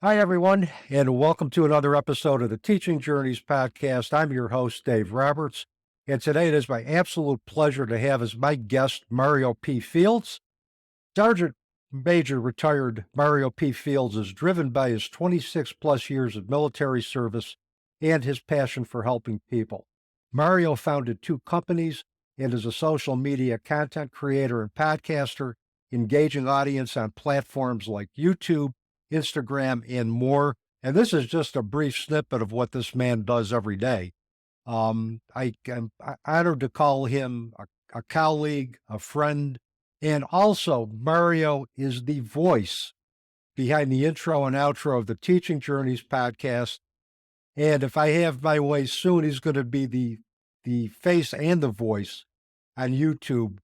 Hi, everyone, and welcome to another episode of the Teaching Journeys podcast. I'm your host, Dave Roberts, and today it is my absolute pleasure to have as my guest Mario P. Fields. Sergeant Major retired Mario P. Fields is driven by his 26 plus years of military service and his passion for helping people. Mario founded two companies and is a social media content creator and podcaster, engaging audience on platforms like YouTube, Instagram, and more. And this is just a brief snippet of what this man does every day. I am honored to call him a colleague, a friend, and also Mario is the voice behind the intro and outro of the Teaching Journeys podcast. And if I have my way soon, he's going to be the face and the voice on YouTube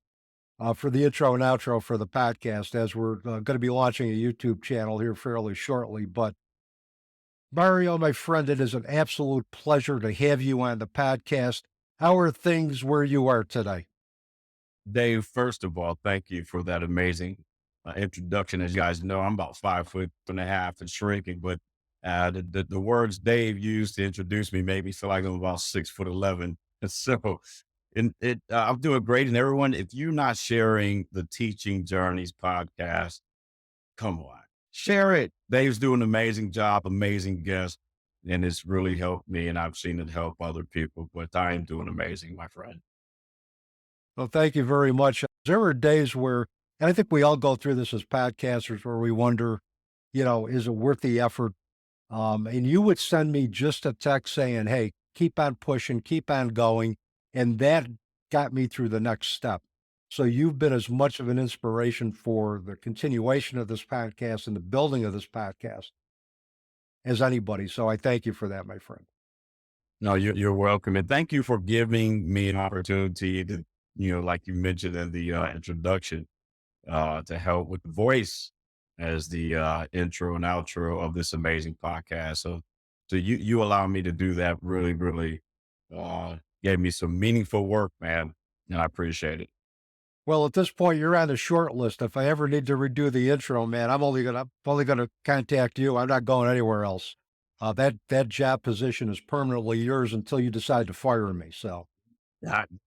for the intro and outro for the podcast, as we're going to be launching a YouTube channel here fairly shortly. But Mario, my friend, it is an absolute pleasure to have you on the podcast. How are things where you are today? Dave, first of all, thank you for that amazing introduction. As you guys know, I'm about 5'1.5" and shrinking, but the words Dave used to introduce me made me feel like I'm about 6'11". And so, I'm doing great. And everyone, if you're not sharing the Teaching Journeys podcast, come on, share it. Dave's doing an amazing job, amazing guest, and it's really helped me. And I've seen it help other people. But I am doing amazing, my friend. Well, thank you very much. There were days where, and I think we all go through this as podcasters, where we wonder, is it worth the effort? And you would send me just a text saying, hey, keep on pushing, keep on going. And that got me through the next step. So you've been as much of an inspiration for the continuation of this podcast and the building of this podcast as anybody. So I thank you for that, my friend. No, you're welcome. And thank you for giving me an opportunity to, like you mentioned in the introduction, to help with the voice as the intro and outro of this amazing podcast. So you allow me to do that really, really gave me some meaningful work, man. And I appreciate it. Well, at this point, you're on the short list. If I ever need to redo the intro, man, I'm only gonna contact you. I'm not going anywhere else. That job position is permanently yours until you decide to fire me. So,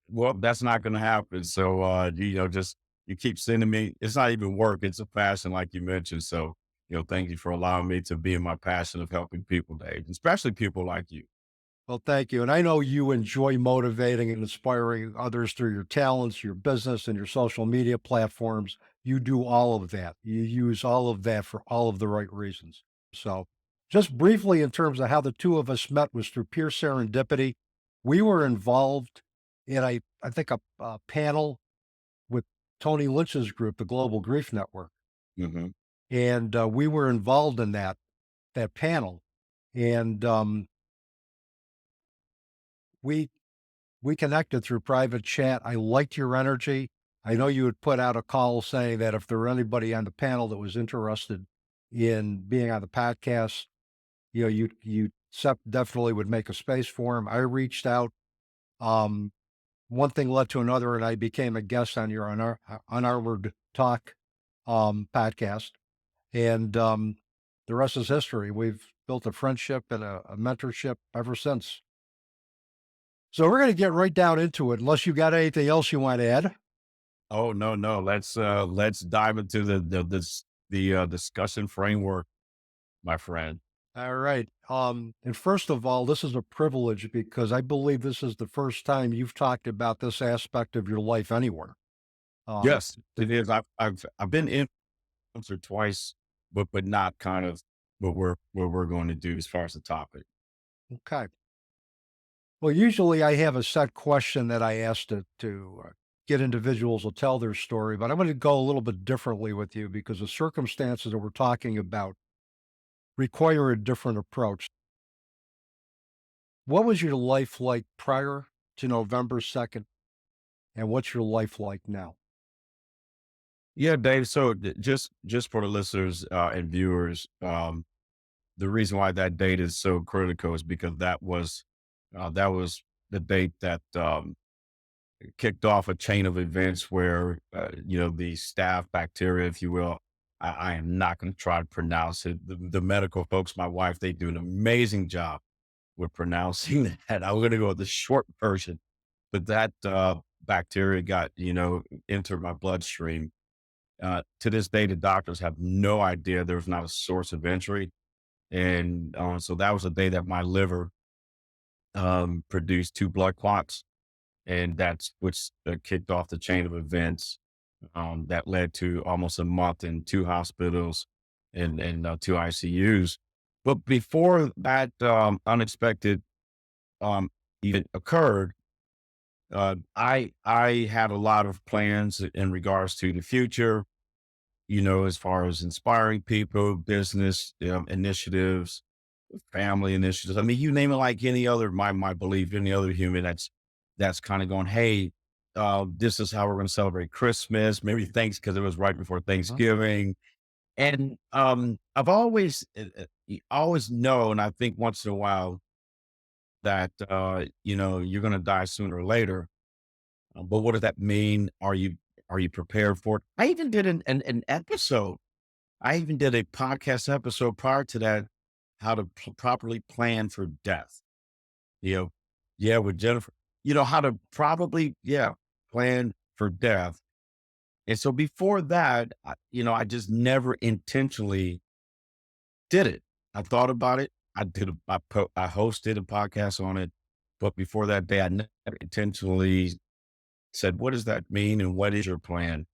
Well, that's not going to happen. So, just you keep sending me. It's not even work. It's a passion, like you mentioned. So, thank you for allowing me to be in my passion of helping people, Dave, especially people like you. well, thank you. And I know you enjoy motivating and inspiring others through your talents, your business, and your social media platforms. You do all of that. You use all of that for all of the right reasons. So, just briefly, in terms of how the two of us met, was through pure serendipity. We were involved in, I think, a panel with Tony Lynch's group, the Global Grief Network, Hmm. and we were involved in that panel, and we we connected through private chat. I liked your energy. I know you had put out a call saying that if there were anybody on the panel that was interested in being on the podcast, you definitely would make a space for him. I reached out. Um, One thing led to another, and I became a guest on your Unarmored Talk podcast. And the rest is history. We've built a friendship and a mentorship ever since. So we're going to get right down into it, unless you got anything else you want to add. Oh no, no. Let's dive into the discussion framework, my friend. All right. And first of all, this is a privilege because I believe this is the first time you've talked about this aspect of your life anywhere. Um, Yes, it is. I've been in once or twice, but not kind of what we're going to do as far as the topic. okay. Well, usually I have a set question that I ask to get individuals to tell their story, but I'm going to go a little bit differently with you because the circumstances that we're talking about require a different approach. What was your life like prior to November 2nd, and what's your life like now? Yeah, Dave. So just for the listeners and viewers, the reason why that date is so critical is because that was the date that kicked off a chain of events where the staph bacteria, if you will, I am not going to try to pronounce it. The medical folks, my wife, they do an amazing job with pronouncing that. I'm going to go with the short version, but that bacteria got, entered my bloodstream. To this day, the doctors have no idea there's not a source of entry. And so that was the day that my liver produced two blood clots. And that's which kicked off the chain of events that led to almost a month in two hospitals and two ICUs. But before that unexpected event occurred, I had a lot of plans in regards to the future. As far as inspiring people, business initiatives, family initiatives. I mean, you name it, like any other my belief, any other human that's kind of going, hey, this is how we're going to celebrate Christmas. Maybe thanks because it was right before Huh? Thanksgiving. And I've always always know, and I think once in a while that you're going to die sooner or later. But what does that mean? Are you prepared for it? I even did an episode. I even did a podcast episode prior to that, how to properly plan for death. You know, yeah, with Jennifer, how to probably, plan for death. And so before that, I just never intentionally did it. I thought about it. I hosted a podcast on it, but before that day, I never intentionally said, "What does that mean, and what is your plan,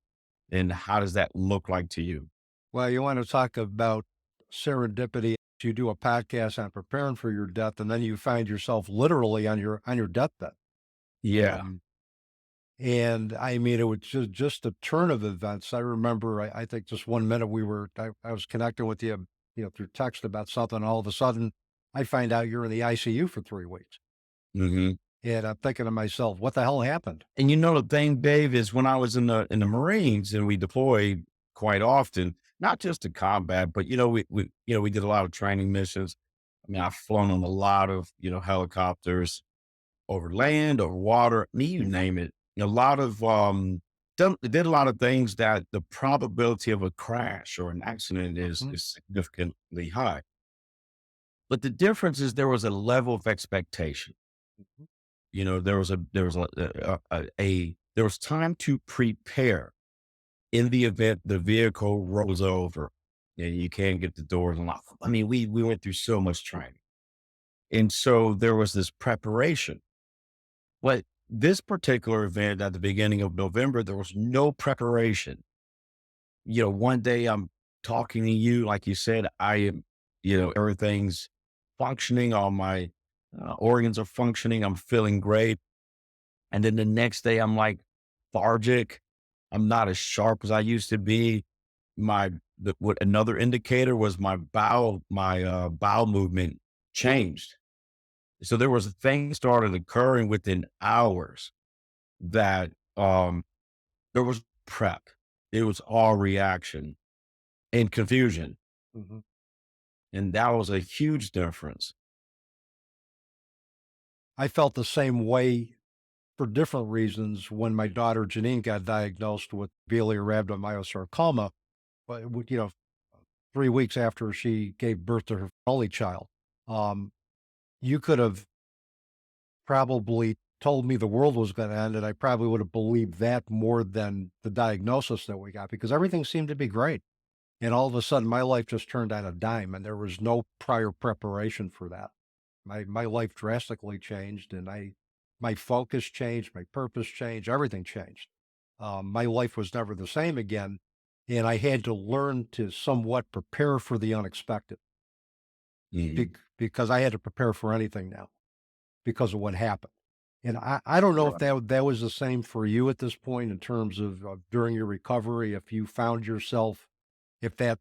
and how does that look like to you?" Well, you want to talk about serendipity. You do a podcast on preparing for your death, and then you find yourself literally on your deathbed. Yeah. Um, and I mean, it was just a turn of events. I remember, I think just 1 minute I was connecting with you, through text about something. And all of a sudden, I find out you're in the ICU for 3 weeks, hmm and I'm thinking to myself, what the hell happened? And the thing, Dave, is when I was in the Marines and we deployed quite often, not just to combat, but we did a lot of training missions. I mean, I've flown on a lot of helicopters over land, over water, me, you name it. A lot of did a lot of things that the probability of a crash or an accident is Mhm. is significantly high. But the difference is there was a level of expectation. Mhm. There was time to prepare in the event the vehicle rolls over and you can't get the doors unlocked. I mean, we went through so much training. And so there was this preparation. But this particular event at the beginning of November, there was no preparation. One day I'm talking to you, like you said, I am, everything's functioning, all my organs are functioning, I'm feeling great. And then the next day I'm like lethargic. I'm not as sharp as I used to be. What another indicator was my bowel movement changed. So there was a thing started occurring within hours that there was prep. It was all reaction and confusion. Mhm. And that was a huge difference. I felt the same way for different reasons when my daughter Janine got diagnosed with biliary rhabdomyosarcoma. But 3 weeks after she gave birth to her only child, um, you could have probably told me the world was going to end, and I probably would have believed that more than the diagnosis that we got because everything seemed to be great. And all of a sudden, my life just turned on a dime, and there was no prior preparation for that. My life drastically changed, and my focus changed, my purpose changed, everything changed. My life was never the same again, and I had to learn to somewhat prepare for the unexpected Mhm. because I had to prepare for anything now because of what happened. And I don't know if Right. that was the same for you at this point in terms of during your recovery, if you found yourself, if that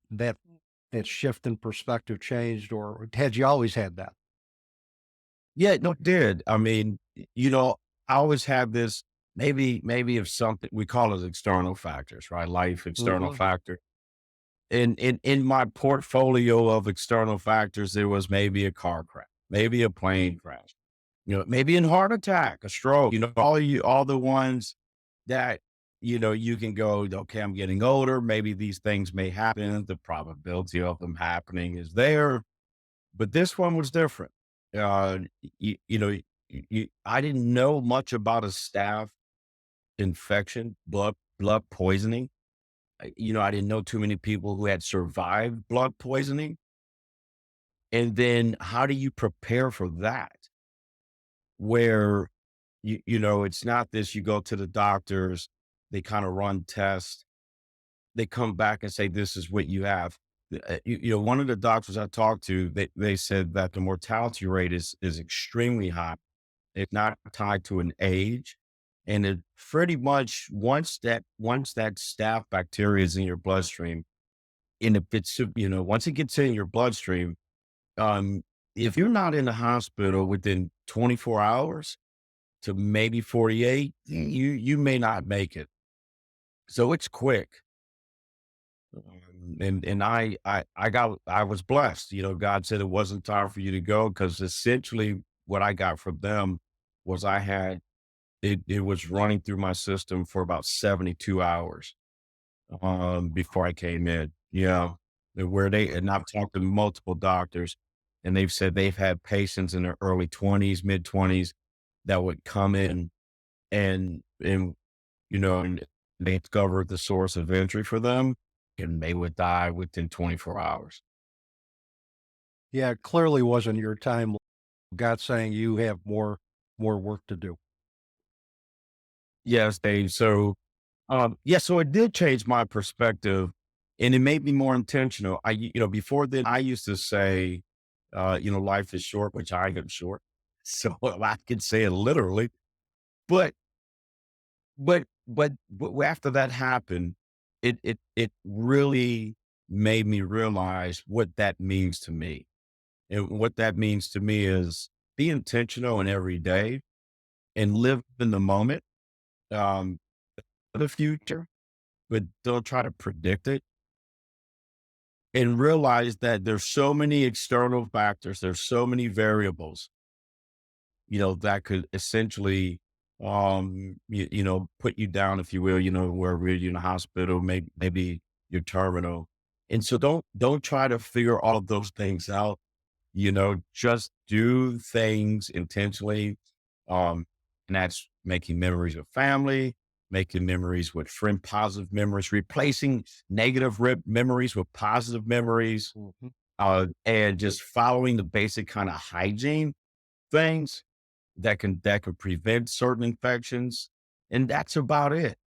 shift in perspective changed, or had you always had that? Yeah, no, it did. I mean, I always have this, maybe if something, we call it external factors, right? Life external Mhm. factor. In my portfolio of external factors, there was maybe a car crash, maybe a plane crash, maybe a heart attack, a stroke, all the ones that you can go, okay, I'm getting older. Maybe these things may happen. The probability of them happening is there. But this one was different. You know, I didn't know much about a staph infection, blood poisoning. I didn't know too many people who had survived blood poisoning. And then how do you prepare for that? Where it's not this, you go to the doctors, they kind of run tests, they come back and say, this is what you have. One of the doctors I talked to, they said that the mortality rate is extremely high. It's not tied to an age. And it pretty much once that staph bacteria is in your bloodstream, and if once it gets in your bloodstream, um, if you're not in the hospital within 24 hours to maybe 48, you may not make it. So it's quick. And I was blessed. God said it wasn't time for you to go, because essentially what I got from them was it was running through my system for about 72 hours before I came in. Yeah. And I've talked to multiple doctors, and they've said they've had patients in their early 20s, mid 20s that would come in, and they discovered the source of entry for them, and they would die within 24 hours. Yeah, it clearly wasn't your time. God saying you have more work to do. Yes, Dave. So, yeah, so it did change my perspective, and it made me more intentional. Before then, I used to say, life is short, which I am short. So I could say it literally, but, but after that happened, it really made me realize what that means to me. And what that means to me is be intentional in every day and live in the moment, um, for the future, but don't try to predict it, and realize that there's so many external factors, there's so many variables, that could essentially, put you down, if you will, wherever you're in the hospital, maybe you're terminal. And so don't try to figure all of those things out. Just do things intentionally. And that's making memories with family, making memories with positive memories, replacing negative memories with positive memories, Mhm. and just following the basic kind of hygiene things that can prevent certain infections. And that's about it.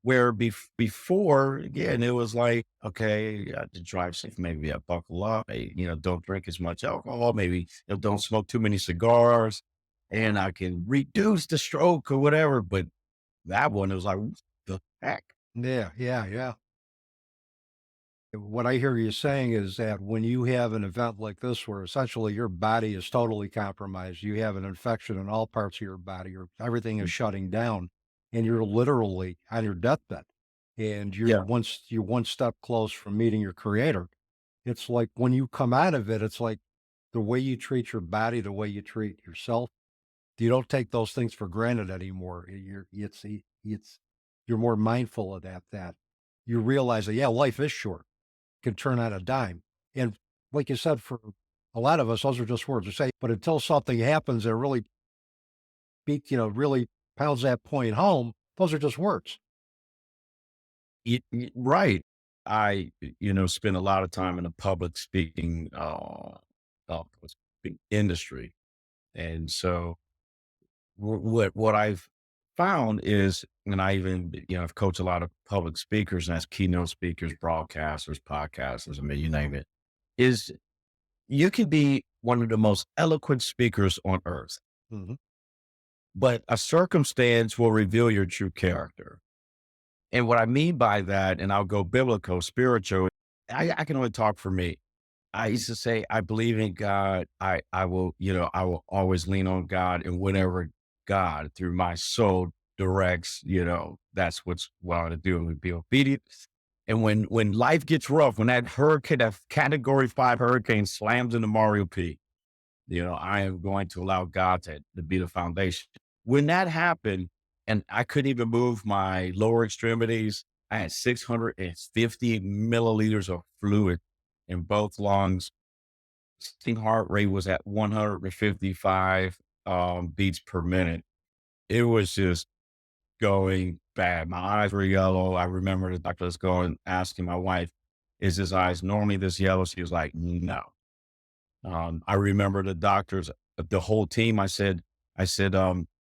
Where before, again, it was like, okay, to drive safe, maybe I buckle up, don't drink as much alcohol, maybe don't smoke too many cigars, and I can reduce the stroke or whatever. But that one, it was like, what the heck? Yeah, yeah, yeah. What I hear you saying is that when you have an event like this, where essentially your body is totally compromised, you have an infection in all parts of your body, or everything is shutting down, and you're literally on your deathbed, and Yeah, you're one step close from meeting your creator. It's like when you come out of it, it's like the way you treat your body, the way you treat yourself. You don't take those things for granted anymore. You're more mindful of that you realize that, yeah, life is short, can turn on a dime. And like you said, for a lot of us, those are just words to say, but until something happens that really really pounds that point home, those are just words. right. I, spend a lot of time in the public speaking, industry. And so what I've found is, and I even, I've coached a lot of public speakers and as keynote speakers, broadcasters, podcasters, I mean, you name it, is you can be one of the most eloquent speakers on earth, Mhm. but a circumstance will reveal your true character. And what I mean by that, and I'll go biblical, spiritual, I can only talk for me. I used to say, I believe in God. I will always lean on God, and whatever God through my soul directs, that's what I want to do, and be obedient. And when life gets rough, when that category 5 hurricane slams into Mario P, I am going to allow God to be the foundation. When that happened, and I couldn't even move my lower extremities. I had 650 milliliters of fluid in both lungs. Resting heart rate was at 155 beats per minute. It was just going bad. My eyes were yellow. I remember the doctor was going, asking my wife, is his eyes normally this yellow? She was like, no. I remember the doctors, the whole team. I said,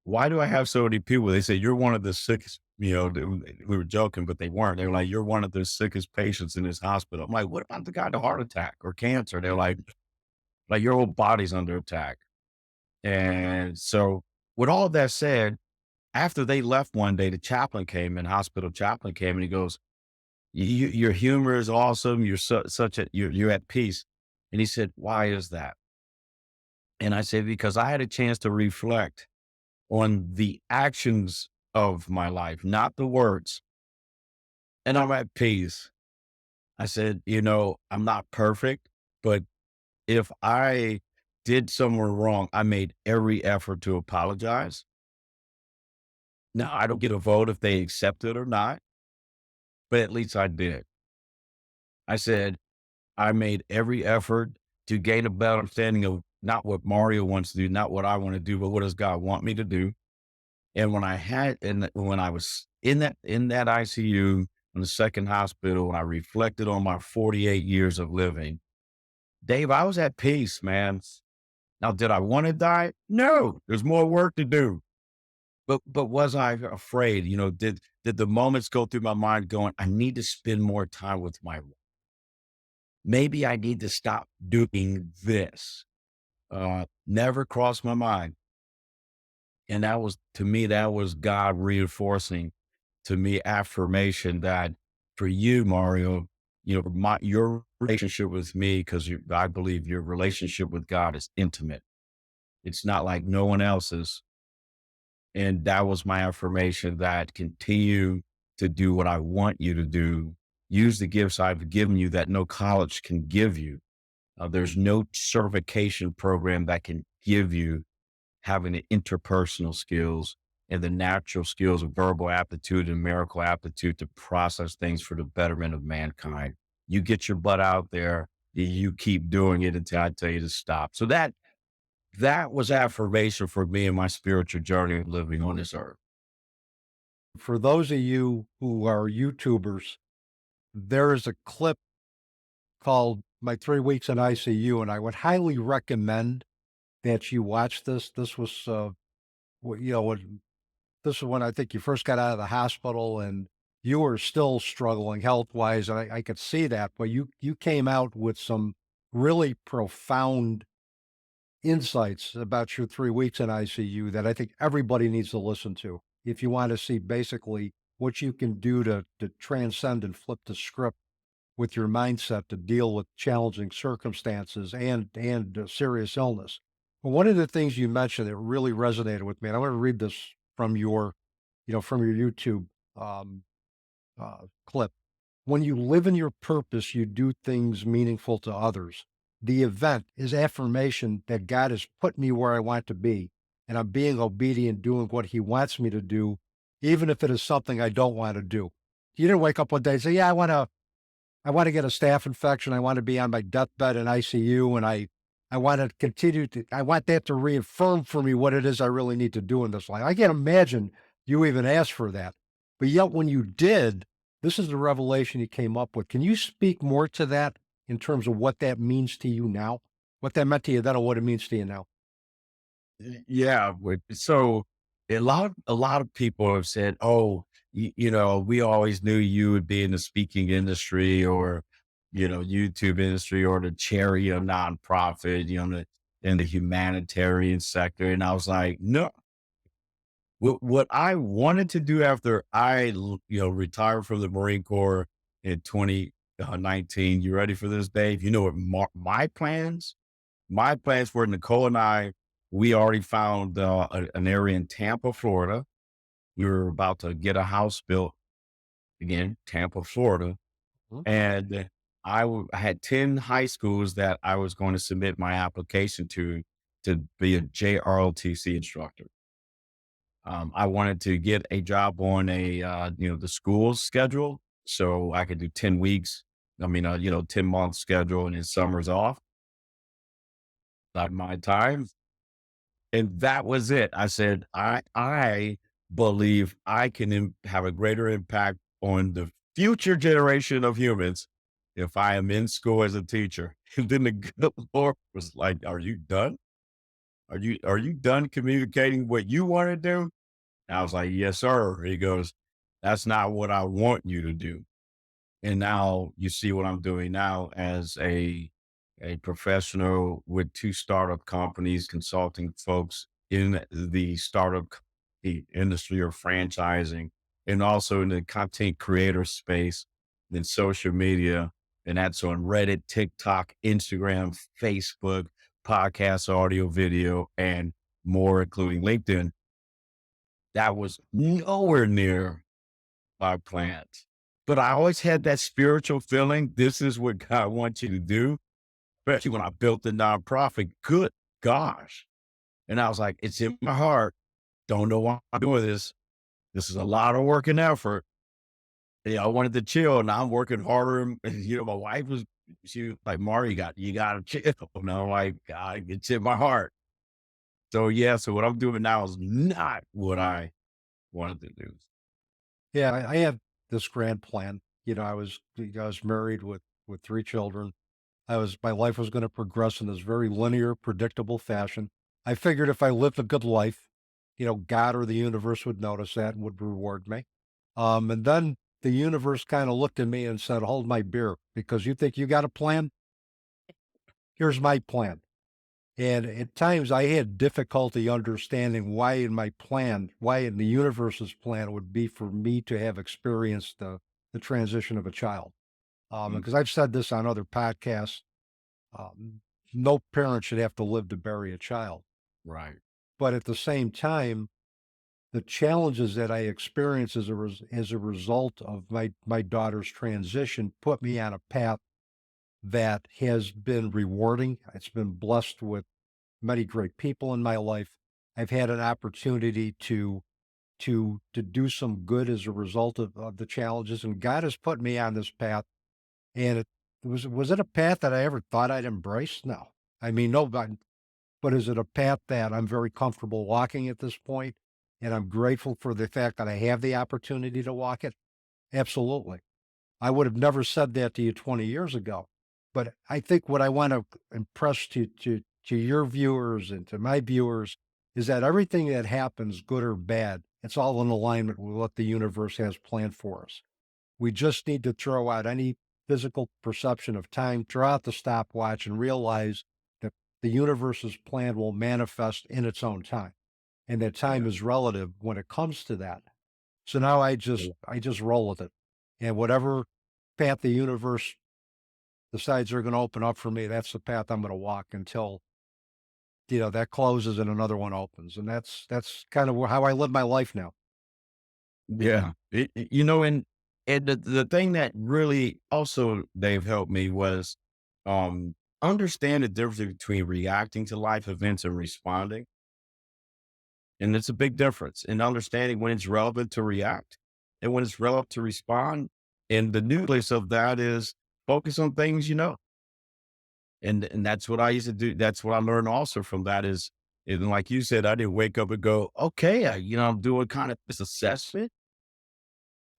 why do I have so many people? They said, you're one of the sickest, we were joking, but they weren't. They were like, you're one of the sickest patients in this hospital. I'm like, what about the guy with a heart attack or cancer? They're like your whole body's under attack. And so with all of that said, after they left one day, the chaplain came in, hospital chaplain came, and he goes, your humor is awesome. You're you're at peace. And he said, why is that? And I said, because I had a chance to reflect on the actions of my life, not the words. And I'm at peace. I said, I'm not perfect, but if I did somewhere wrong, I made every effort to apologize. Now, I don't get a vote if they accept it or not, but at least I did. I said, I made every effort to gain a better understanding of not what Mario wants to do, not what I want to do, but what does God want me to do? And when I was in that ICU in the second hospital, when I reflected on my 48 years of living, Dave, I was at peace, man. Now, did I want to die? No, there's more work to do. But was I afraid? Did the moments go through my mind going, I need to spend more time with my wife. Maybe I need to stop doing this. Never crossed my mind. And that was, to me, that was God reinforcing to me affirmation that for you, Mario, your relationship with me, because I believe your relationship with God is intimate. It's not like no one else's. And that was my affirmation that continue to do what I want you to do. Use the gifts I've given you that no college can give you. There's no certification program that can give you having the interpersonal skills and the natural skills of verbal aptitude and numerical aptitude to process things for the betterment of mankind. You get your butt out there, you keep doing it until I tell you to stop. So that was affirmation for me in my spiritual journey of living on this earth. For those of you who are YouTubers, there is a clip called My 3 Weeks in ICU, and I would highly recommend that you watch this. This was, this is when I think you first got out of the hospital and you were still struggling health wise. And I could see that, but you came out with some really profound insights about your 3 weeks in ICU that I think everybody needs to listen to. If you want to see basically what you can do to transcend and flip the script with your mindset to deal with challenging circumstances and serious illness. Well, one of the things you mentioned that really resonated with me, and I want to read this from from your YouTube um, clip. When you live in your purpose, you do things meaningful to others. The event is affirmation that God has put me where I want to be, and I'm being obedient, doing what He wants me to do, even if it is something I don't want to do. You didn't wake up one day and say, "Yeah, I want to get a staph infection. I want to be on my deathbed in ICU, and I want to continue to. I want that to reaffirm for me what it is I really need to do in this life." I can't imagine you even asked for that, but yet when you did, this is the revelation you came up with. Can you speak more to that in terms of what that means to you now? What that meant to you then, or what it means to you now? Yeah. So a lot of people have said, "Oh, we always knew you would be in the speaking industry or, YouTube industry or the charity or nonprofit, in the humanitarian sector." And I was like, no. What I wanted to do after retired from the Marine Corps in 2019. You ready for this, Dave? You know what my plans? My plans were Nicole and I, we already found an area in Tampa, Florida. We were about to get a house built again, Tampa, Florida. Mhm. And I had 10 high schools that I was going to submit my application to be a JROTC instructor. I wanted to get a job on the school's schedule so I could do 10 weeks. 10-month schedule and his summers off, not my time. And that was it. I said, I believe I can have a greater impact on the future generation of humans if I am in school as a teacher. And then the good Lord was like, "Are you done? Are you done communicating what you want to do?" And I was like, "Yes, sir." He goes, "That's not what I want you to do." And now you see what I'm doing now as a professional with two startup companies, consulting folks in the industry or franchising, and also in the content creator space, in social media, and that's on Reddit, TikTok, Instagram, Facebook, podcast, audio, video, and more, including LinkedIn. That was nowhere near my plans. But I always had that spiritual feeling, this is what God wants you to do, especially when I built the nonprofit. Good gosh. And I was like, it's in my heart. Don't know why I'm doing this. This is a lot of work and effort. I wanted to chill. Now I'm working harder. And, my wife she was like, Maro, you got to chill. And I'm like, God, it's in my heart. So yeah, so what I'm doing now is not what I wanted to do. Yeah, I have this grand plan. I was married with three children. My life was going to progress in this very linear, predictable fashion. I figured if I lived a good life, God or the universe would notice that and would reward me. And then the universe kind of looked at me and said, "Hold my beer, because you think you got a plan? Here's my plan." And at times I had difficulty understanding why in the universe's plan would be for me to have experienced the transition of a child. Mm, Because I've said this on other podcasts, um, no parent should have to live to bury a child. right. But at the same time, the challenges that I experienced as a result of my daughter's transition put me on a path that has been rewarding. It's been blessed with many great people in my life. I've had an opportunity to do some good as a result of the challenges, and God has put me on this path. And was it a path that I ever thought I'd embrace? No. I mean, no, but is it a path that I'm very comfortable walking at this point, and I'm grateful for the fact that I have the opportunity to walk it? Absolutely. I would have never said that to you 20 years ago. But I think what I want to impress to your viewers and to my viewers is that everything that happens, good or bad, it's all in alignment with what the universe has planned for us. We just need to throw out any physical perception of time, throw out the stopwatch, and realize that the universe's plan will manifest in its own time. And that time Yeah. is relative when it comes to that. So now I just roll with it. And whatever path the universe decides they're going to open up for me, that's the path I'm going to walk until, that closes and another one opens. And that's kind of how I live my life now. Yeah. And the thing that really also they've helped me was understand the difference between reacting to life events and responding. And it's a big difference in understanding when it's relevant to react and when it's relevant to respond. And the nucleus of that is focus on things you know. And that's what I used to do. That's what I learned also from that is, and like you said, I didn't wake up and go, okay, I'm doing kind of this assessment.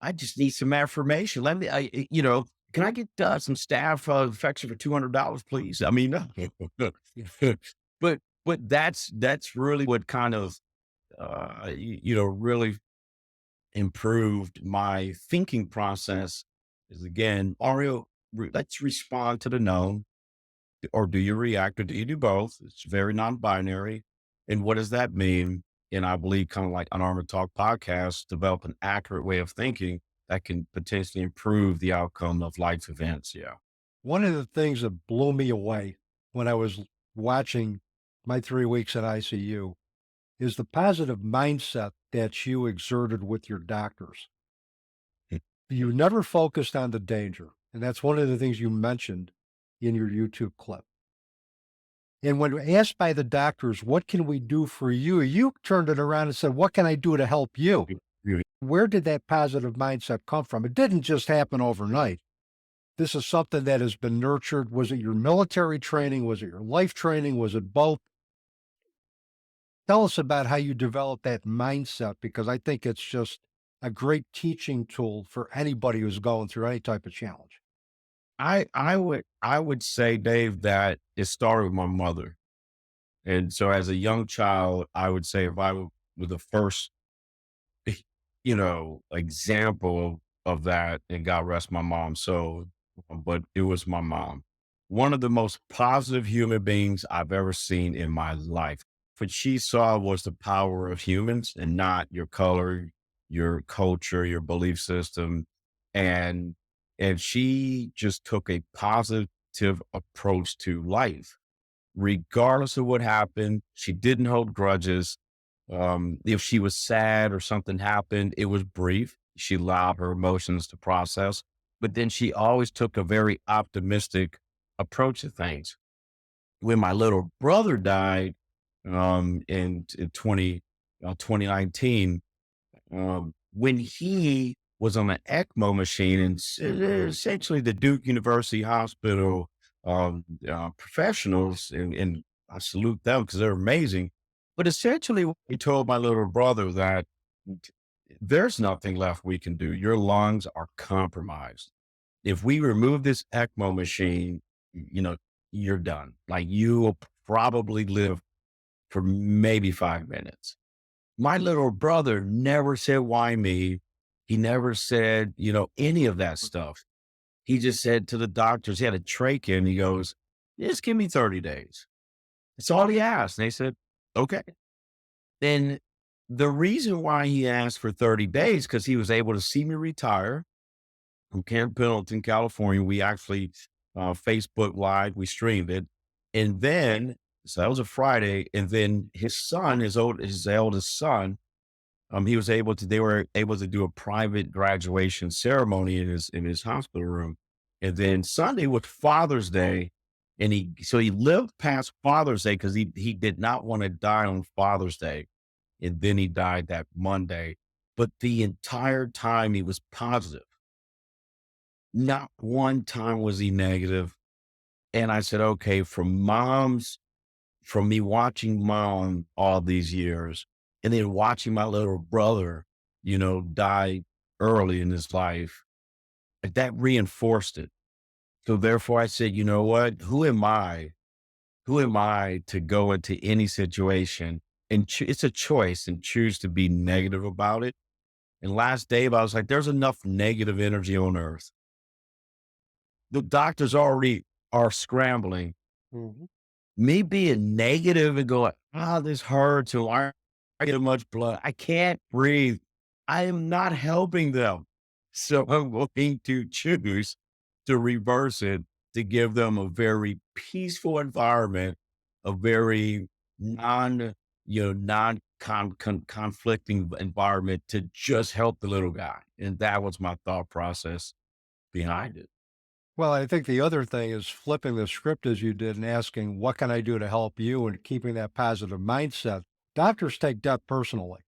I just need some affirmation. Can I get some staff affection for $200, please? I mean, no. but that's really what kind of really improved my thinking process. Is again, Mario, let's respond to the known, or do you react, or do you do both? It's very non-binary. And what does that mean? And I believe kind of like on Armor Talk podcast, develop an accurate way of thinking that can potentially improve the outcome of life events. Yeah. One of the things that blew me away when I was watching my 3 weeks at ICU is the positive mindset that you exerted with your doctors. You never focused on the danger. And that's one of the things you mentioned in your YouTube clip. And when asked by the doctors, what can we do for you? You turned it around and said, what can I do to help you? Where did that positive mindset come from? It didn't just happen overnight. This is something that has been nurtured. Was it your military training? Was it your life training? Was it both? Tell us about how you develop that mindset, because I think it's just a great teaching tool for anybody who's going through any type of challenge. I would say, Dave, that it started with my mother. And so as a young child, I would say if I were the first, example of that, and God rest my mom. So, but it was my mom, one of the most positive human beings I've ever seen in my life. What she saw was the power of humans and not your color, your culture, your belief system. And, and she just took a positive approach to life regardless of what happened. She didn't hold grudges. If she was sad or something happened, it was brief. She allowed her emotions to process, but then she always took a very optimistic approach to things. When my little brother died, in 2019, when he was on an ECMO machine and essentially the Duke University Hospital professionals, and I salute them because they're amazing. But essentially, he told my little brother that there's nothing left we can do. Your lungs are compromised. If we remove this ECMO machine, you're done. Like you will probably live for maybe 5 minutes. My little brother never said, why me? He never said, any of that stuff. He just said to the doctors, he had a trach in, he goes, just give me 30 days. That's all he asked. And they said, okay. Then the reason why he asked for 30 days, because he was able to see me retire from Camp Pendleton, California. We actually Facebook Live, we streamed it. And then, so that was a Friday. And then his eldest son, they were able to do a private graduation ceremony in his hospital room. And then Sunday was Father's Day. And he lived past Father's Day because he did not want to die on Father's Day. And then he died that Monday. But the entire time he was positive. Not one time was he negative. And I said, okay, from me watching mom all these years, and then watching my little brother, die early in his life, that reinforced it. So therefore I said, you know what? Who am I? Who am I to go into any situation and it's a choice and choose to be negative about it? And last Dave, I was like, there's enough negative energy on earth. The doctors already are scrambling. Mhm. Me being negative and going, this hurts, or why I get much blood. I can't breathe. I am not helping them. So I'm going to choose to reverse it, to give them a very peaceful environment, a very conflicting environment to just help the little guy. And that was my thought process behind it. Well, I think the other thing is flipping the script as you did and asking, what can I do to help you, and keeping that positive mindset. Doctors take death personally.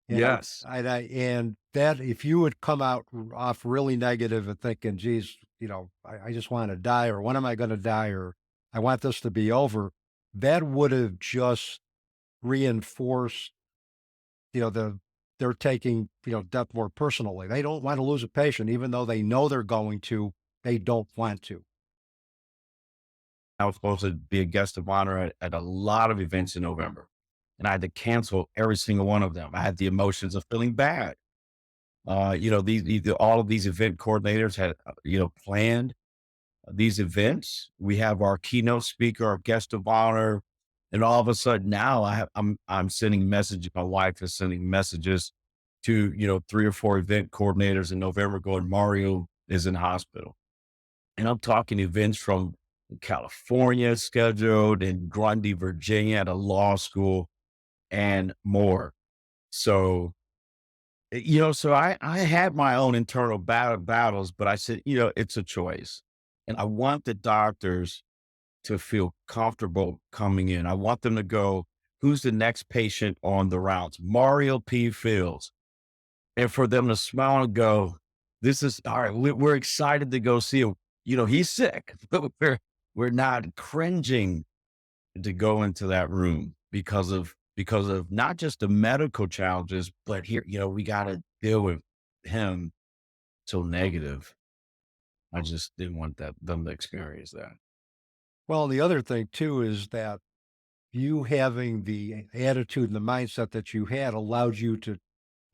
And Yes. and that if you would come out off really negative and thinking, geez, I just want to die, or when am I going to die, or I want this to be over, that would have just reinforced, they're taking, death more personally. They don't want to lose a patient, even though they know they're going to, they don't want to. I was supposed to be a guest of honor at a lot of events in November, and I had to cancel every single one of them. I had the emotions of feeling bad. All of these event coordinators had, planned these events. We have our keynote speaker, our guest of honor, and all of a sudden now I'm sending messages. My wife is sending messages to, 3 or 4 event coordinators in November going, Mario is in hospital. And I'm talking events from California scheduled, in Grundy, Virginia at a law school, and more. So, so I had my own internal battles, but I said, it's a choice. And I want the doctors to feel comfortable coming in. I want them to go, who's the next patient on the rounds? Mario P. Fields. And for them to smile and go, this is all right. We're excited to go see him. You know, he's sick, but we're not cringing to go into that room because of not just the medical challenges, but here, we got to deal with him so negative. I just didn't want them to experience that. Well, the other thing too is that you having the attitude and the mindset that you had allowed you to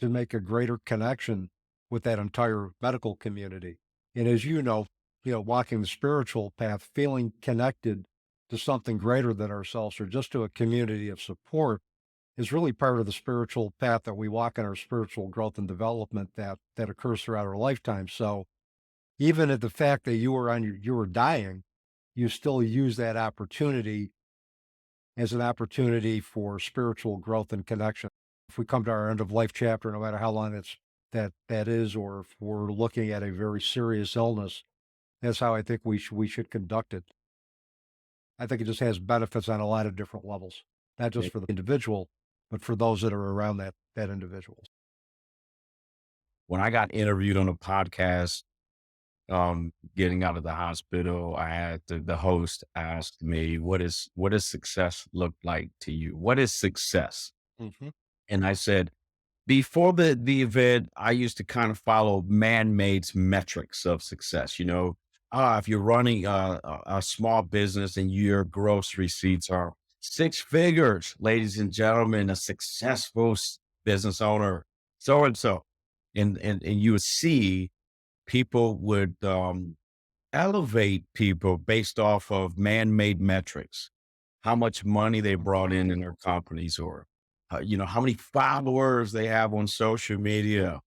make a greater connection with that entire medical community. And as walking the spiritual path, feeling connected to something greater than ourselves or just to a community of support is really part of the spiritual path that we walk in our spiritual growth and development that occurs throughout our lifetime. So even at the fact that you were dying, you still use that opportunity as an opportunity for spiritual growth and connection. If we come to our end of life chapter, no matter how long that is, or if we're looking at a very serious illness, that's how I think we should conduct it. I think it just has benefits on a lot of different levels, not just for the individual, but for those that are around that individual. When I got interviewed on a podcast, getting out of the hospital, I had the host asked me, what does success look like to you? What is success? Hmm. And I said, before the event, I used to kind of follow man-made metrics of success. If you're running a small business and your gross receipts are six figures, ladies and gentlemen, a successful business owner, so and so, and you would see people would elevate people based off of man-made metrics, how much money they brought in their companies, or how many followers they have on social media.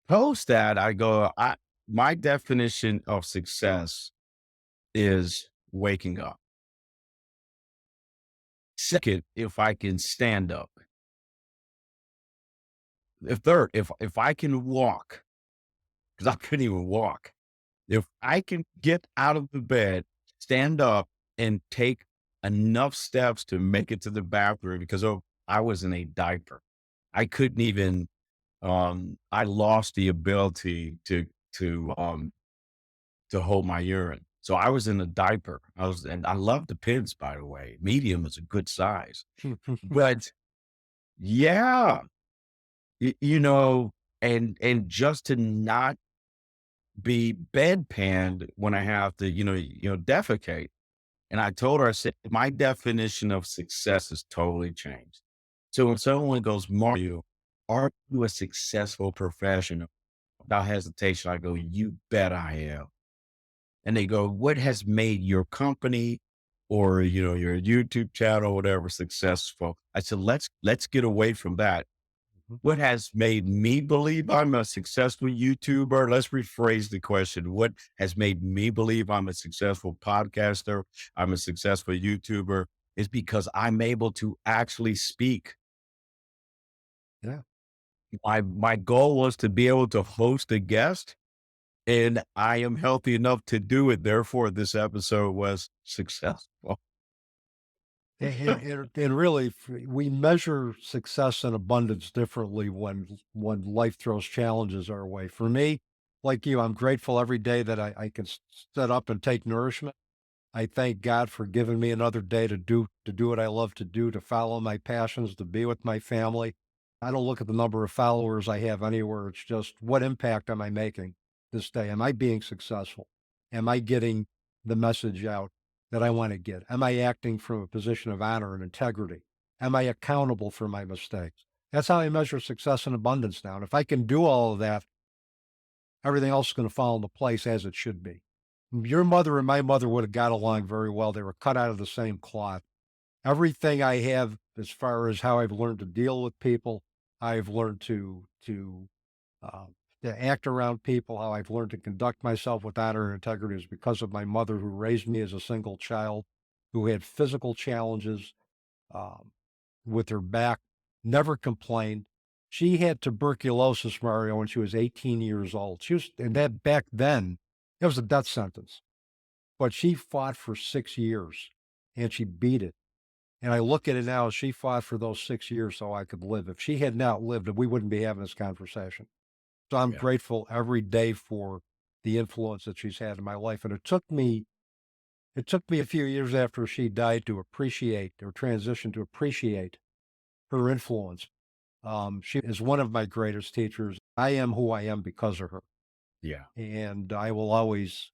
Post that, I go, my definition of success is waking up. Second, if I can stand up. Third, if I can walk, because I couldn't even walk. If I can get out of the bed, stand up, and take enough steps to make it to the bathroom, because I was in a diaper. I couldn't even, I lost the ability to hold my urine. So I was in a diaper. And I love the pins, by the way. Medium is a good size. But yeah, y- you know, and just to not be bedpanned when I have to, defecate. And I told her, I said, my definition of success has totally changed. So when someone goes, Mario, are you a successful professional? Without hesitation, I go, you bet I am. And they go, what has made your company or, your YouTube channel, whatever, successful? I said, let's get away from that. What has made me believe I'm a successful YouTuber? Let's rephrase the question. What has made me believe I'm a successful podcaster? I'm a successful YouTuber is because I'm able to actually speak. Yeah. My goal was to be able to host a guest, and I am healthy enough to do it. Therefore, this episode was successful. And really, we measure success and abundance differently when life throws challenges our way. For me, like you, I'm grateful every day that I can sit up and take nourishment. I thank God for giving me another day to do what I love to do, to follow my passions, to be with my family. I don't look at the number of followers I have anywhere. It's just what impact am I making this day? Am I being successful? Am I getting the message out that I want to get? Am I acting from a position of honor and integrity? Am I accountable for my mistakes? That's how I measure success and abundance now. And if I can do all of that, everything else is going to fall into place as it should be. Your mother and my mother would have got along very well. They were cut out of the same cloth. Everything I have as far as how I've learned to deal with people, I've learned uh, to act around people, how I've learned to conduct myself with honor and integrity is because of my mother who raised me as a single child, who had physical challenges um, with her back, never complained. She had tuberculosis, Mario, when she was 18 years old. And that back then, it was a death sentence. but she fought for 6 years and she beat it. And I look at it now, she fought for those 6 years so I could live. If she had not lived, we wouldn't be having this conversation. So I'm Yeah. grateful every day for the influence that she's had in my life. And it took me a few years after she died to appreciate or transition to appreciate her influence. She is one of my greatest teachers. I am who I am because of her. Yeah. And I will always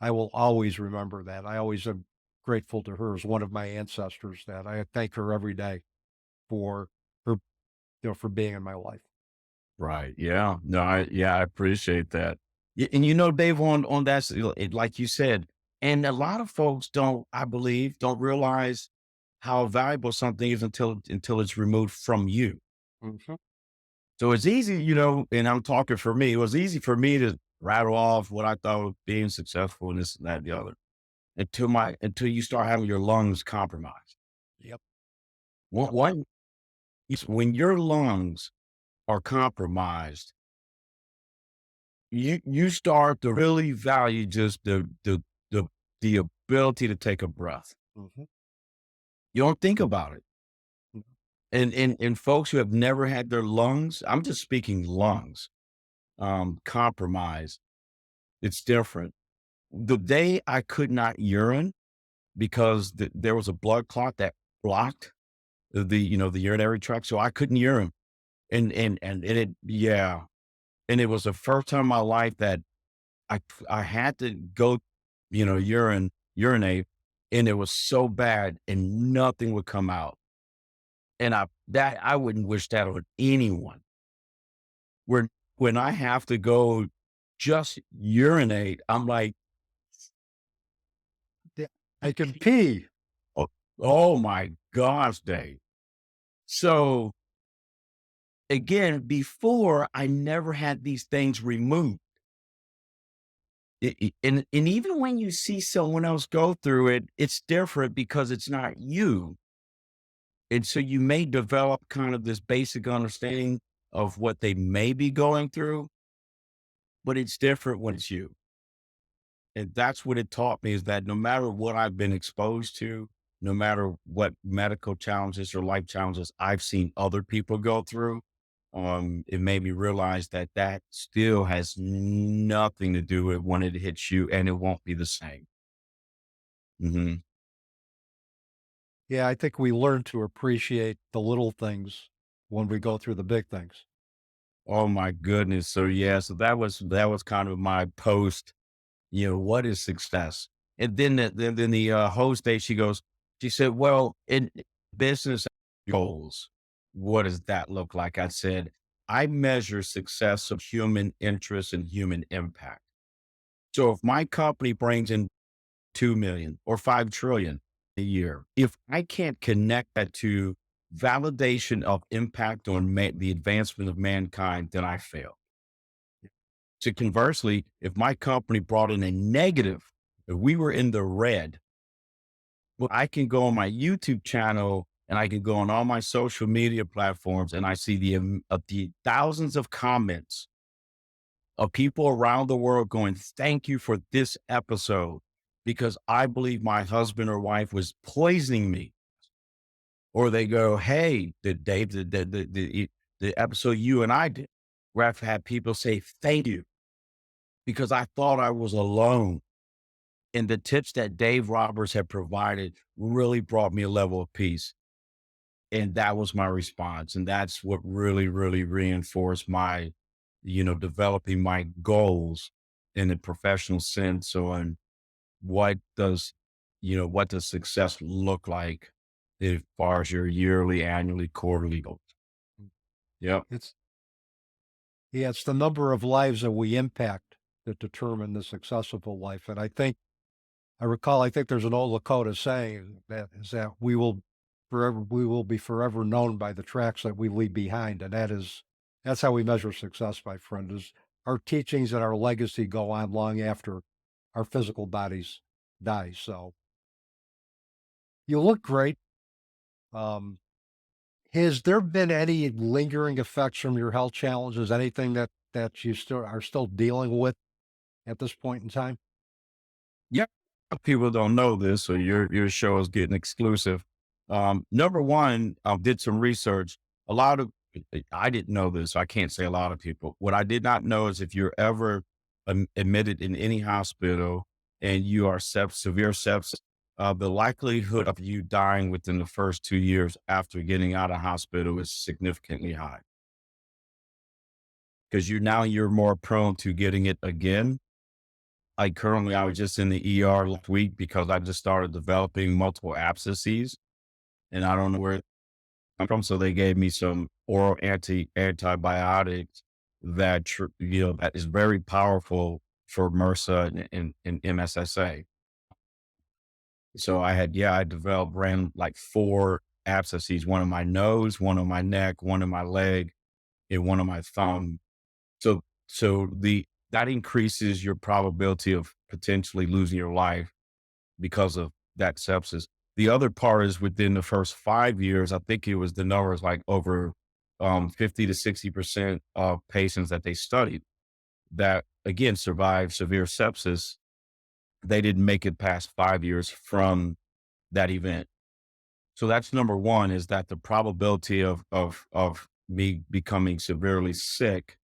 remember that. I always am grateful to her as one of my ancestors that I thank her every day for her, for being in my life. Right. Yeah. No, I appreciate that. And Dave, on that, like you said, and a lot of folks don't, I believe, don't realize how valuable something is until it's removed from you. Mhm. So it's easy, and I'm talking for me. It was easy for me to rattle off what I thought was being successful and this and that and the other until you start having your lungs compromised. Yep. Yep. When your lungs are compromised, you start to really value just the the ability to take a breath. Mhm. You don't think about it. Mhm. And folks who have never had their lungs, I'm just speaking lungs, compromised, it's different. The day I could not urine because there was a blood clot that blocked the urinary tract, so I couldn't urine. And it yeah, and it was the first time in my life that I had to go, urinate, and it was so bad and nothing would come out. And I wouldn't wish that on anyone. When when I have to go just urinate, I'm like, Yeah. I can pee. oh, oh my gosh, Dave. So again, before I never had these things removed. And even when you see someone else go through it, it's different because it's not you. And so you may develop kind of this basic understanding of what they may be going through, but it's different when it's you. And that's what it taught me is that no matter what I've been exposed to, no matter what medical challenges or life challenges I've seen other people go through, it made me realize that that still has nothing to do with when it hits you and it won't be the same. Hmm. Yeah, I think we learn to appreciate the little things when we go through the big things. Oh my goodness. So yeah, so that was kind of my post, what is success? And then the host day, she said, well, in business goals, what does that look like? I said, I measure success of human interest and human impact. So if my company brings in 2 million or 5 trillion a year, if I can't connect that to validation of impact on the advancement of mankind, then I fail. So conversely, if my company brought in a negative, if we were in the red, well, I can go on my YouTube channel and I can go on all my social media platforms and I see the thousands of comments of people around the world going, thank you for this episode because I believe my husband or wife was poisoning me. Or they go, hey, Dave, the episode you and I did, where I've had people say, thank you because I thought I was alone. And the tips that Dave Roberts had provided really brought me a level of peace. And that was my response. And that's what really, really reinforced my, developing my goals in a professional sense on what does, what does success look like as far as your yearly, annually, quarterly goals. Yep. It's Yeah, it's the number of lives that we impact that determine the success of a life. And I think there's an old Lakota saying that is that we will be forever known by the tracks that we leave behind. And that's how we measure success, my friend, is our teachings and our legacy go on long after our physical bodies die. So you look great. Um, has there been any lingering effects from your health challenges? Anything that you still are still dealing with at this point in time? Yep. People don't know this, so your show is getting exclusive. Number one, did some research. A lot of I didn't know this. So I can't say a lot of people. What I did not know is if you're ever admitted in any hospital and you are severe sepsis, the likelihood of you dying within the first 2 years after getting out of hospital is significantly high because you're more prone to getting it again. Like currently, I was just in the ER last week because I just started developing multiple abscesses, and I don't know where it come from. So they gave me some oral antibiotics that that is very powerful for MRSA and MSSA. So I developed ran like four abscesses, one on my nose, one on my neck, one on my leg, and one on my thumb. So that increases your probability of potentially losing your life because of that sepsis. The other part is within the first 5 years, I think it was the numbers like over 50 to 60% of patients that they studied that again survived severe sepsis. They didn't make it past 5 years from that event. So that's number one, is that the probability of me becoming severely sick.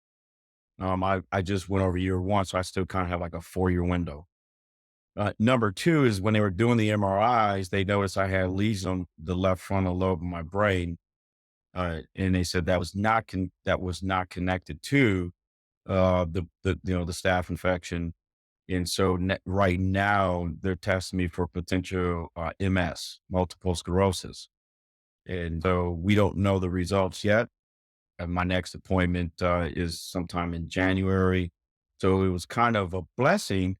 I just went over year one, so I still kind of have like a 4 year window. Number two is when they were doing the MRIs, they noticed I had lesions on the left frontal lobe of my brain, and they said that was not connected to the staph infection. And so right now they're testing me for potential MS, multiple sclerosis, and so we don't know the results yet. And my next appointment is sometime in January, so it was kind of a blessing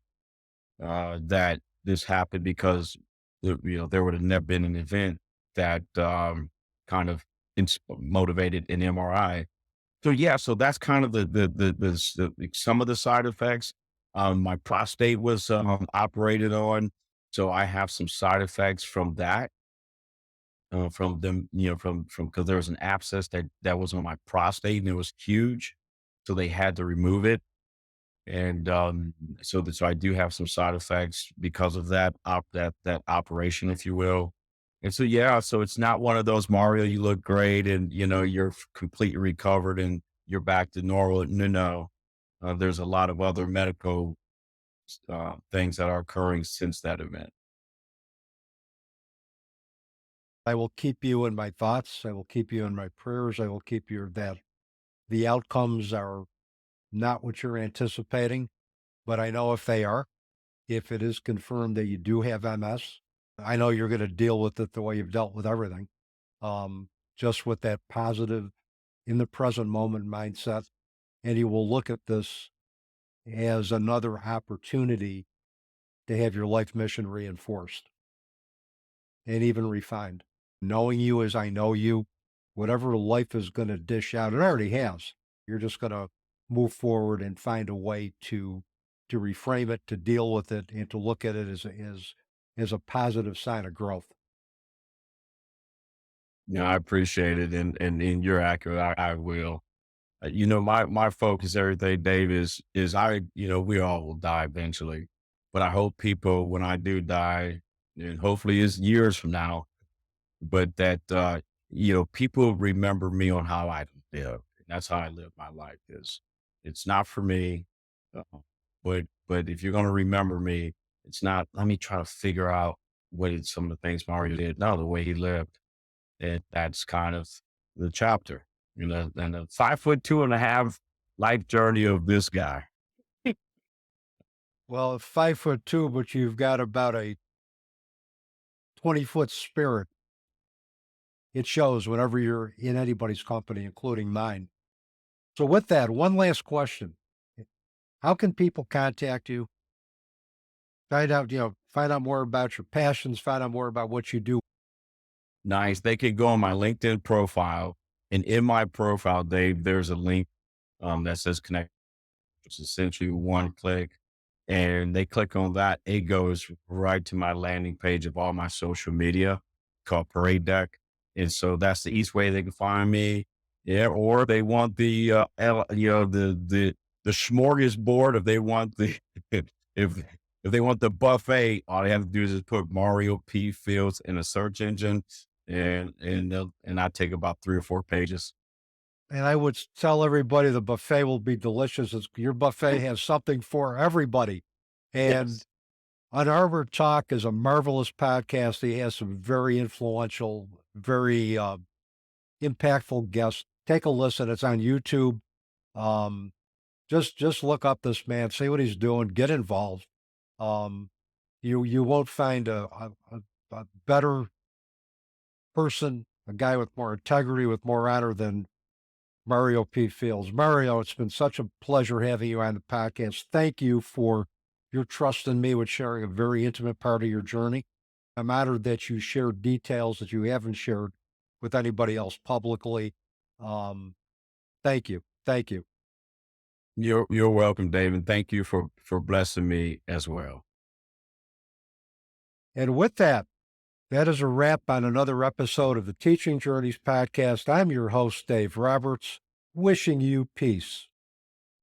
that this happened because there would have never been an event that kind of motivated an MRI. So yeah, so that's kind of some of the side effects. My prostate was operated on, so I have some side effects from that. From them, from because there was an abscess that was on my prostate and it was huge, so they had to remove it. And, so I do have some side effects because of that operation, if you will. And so, yeah, so it's not one of those, Mario, you look great and, you're completely recovered and you're back to normal. No, no. There's a lot of other medical, things that are occurring since that event. I will keep you in my thoughts. I will keep you in my prayers. I will keep you that the outcomes are not what you're anticipating, but I know if they are, if it is confirmed that you do have MS, I know you're going to deal with it the way you've dealt with everything. Just with that positive in the present moment mindset. And you will look at this as another opportunity to have your life mission reinforced and even refined. Knowing you as I know you, whatever life is going to dish out, it already has. You're just going to move forward and find a way to reframe it, to deal with it, and to look at it as a positive sign of growth. Yeah, I appreciate it. And you're accurate. I will. My focus every day, Dave, we all will die eventually, but I hope people, when I do die, and hopefully it's years from now, but that, people remember me on how I live. That's how I live my life is it's not for me. uh, but if you're going to remember me, it's not, let me try to figure out some of the things Mario did. No, the way he lived. And that's kind of the chapter, and the 5'2.5" life journey of this guy. Well, 5'2", but you've got about a 20-foot spirit. It shows whenever you're in anybody's company, including mine. So with that, one last question. How can people contact you? Find out more about your passions, find out more about what you do. Nice. They could go on my LinkedIn profile, and in my profile, Dave, there's a link that says connect. It's essentially one click, and they click on that. It goes right to my landing page of all my social media called Parade Deck. And so that's the east way they can find me. Yeah. Or they want the smorgasbord, if they want if if they want the buffet, all they have to do is just put Mario P. Fields in a search engine, and I take about 3 or 4 pages. And I would tell everybody the buffet will be delicious. Your buffet has something for everybody. And Yes. Unarmored Talk is a marvelous podcast. He has some very influential, very impactful guests. Take a listen. It's on YouTube. Um, just look up this man, see what he's doing, get involved. Um, you won't find a better person, a guy with more integrity, with more honor than Mario P. Fields. Mario, it's been such a pleasure having you on the podcast. Thank you for your trust in me with sharing a very intimate part of your journey. I'm honored that you shared details that you haven't shared with anybody else publicly. Um, thank you. Thank you. You're welcome, David. Thank you for blessing me as well. And with that, that is a wrap on another episode of the Teaching Journeys podcast. I'm your host, Dave Roberts, wishing you peace.